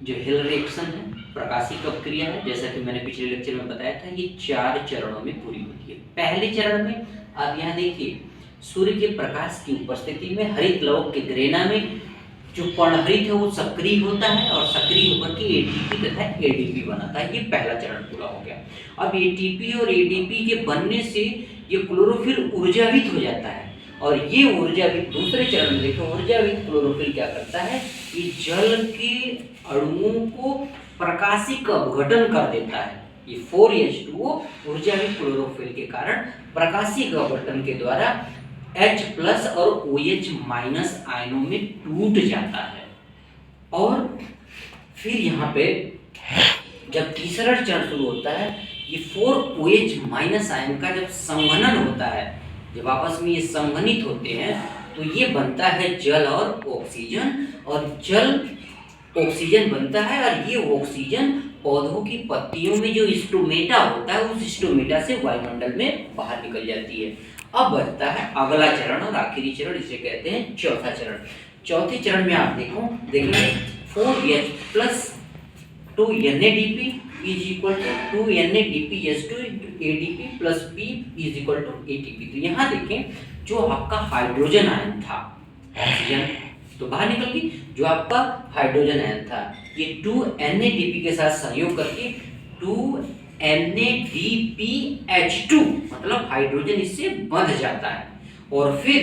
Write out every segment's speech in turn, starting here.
जो हिल रिएक्शन है, प्रकाशिक अपक्रिया है, जैसा कि मैंने पिछले लेक्चर में बताया था, ये 4 चरणों में पूरी होती है। पहले चरण में आप यहाँ देखिए, सूर्य के प्रकाश की उपस्थिति में हरित लवक के ग्रेना में जो पर्णहरित है वो सक्रिय होता है और सक्रिय होकर के एटीपी तथा एडीपी बनाता है। ये पहला चरण पूरा हो गया। अब एटीपी और एडीपी के बनने से ये क्लोरोफिल ऊर्जावित हो जाता है और ये ऊर्जावित दूसरे चरण में देखो, ऊर्जावित क्लोरोफिल क्या करता है, ये जल के अणुओं को प्रकाशिक अपघटन कर देता है। ये 4H2O ऊर्जावित क्लोरोफिल के कारण प्रकाशिक अपघटन के द्वारा H+ और OH- आयनों में टूट जाता है। और फिर यहाँ पे जब तीसरा चरण शुरू होता है, ये 4OH- आयन का जब संघनन होता है, जब आपस में ये संघनित होते हैं तो ये बनता है जल और ऑक्सीजन, और जल ऑक्सीजन बनता है और ये ऑक्सीजन पौधों की पत्तियों में जो स्टोमेटा होता है उस स्टोमेटा से वायुमंडल में बाहर निकल जाती है। अब बचता है अगला चरण और आखिरी चरण, इसे कहते हैं चौथा चरण। चौथे चरण में आप देखिए 4H+ 2 NADP is equal to 2 NADPH2 ADP plus P is equal to ATP। तो यहाँ देखें, जो आपका हाइड्रोजन आयन था, ऑक्सीजन तो बाहर निकल गई, जो आपका हाइड्रोजन आयन था ये 2 NADP के साथ संयोग करके 2 NADPH2 मतलब हाइड्रोजन इससे बंध जाता है, और फिर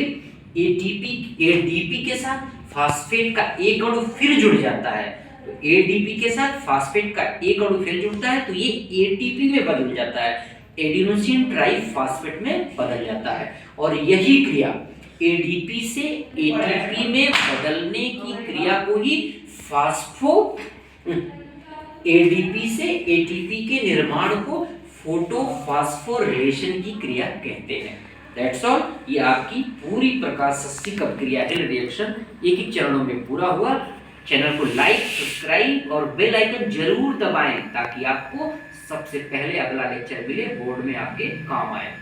ADP के साथ फास्फेट का एक अणु फिर जुड़ जाता है। तो ADP के साथ फास्फेट का एक अणु फिर जुड़ता है तो ये ATP में बदल जाता है, एडिनोसिन ट्राइफॉस्फेट में बदल जाता है। और यही क्रिया ADP से ATP में बदलने की क्रिया को ही ADP से ATP के निर्माण को फोटोफॉस्फोरिलेशन की क्रिया कहते हैं। That's all. ये आपकी पूरी प्रकाशिक अपक्रिया है, रिएक्शन एक एक चरणों में पूरा हुआ। चैनल को लाइक, सब्सक्राइब और बेल आइकन जरूर दबाएं ताकि आपको सबसे पहले अगला लेक्चर मिले, बोर्ड में आपके काम आए।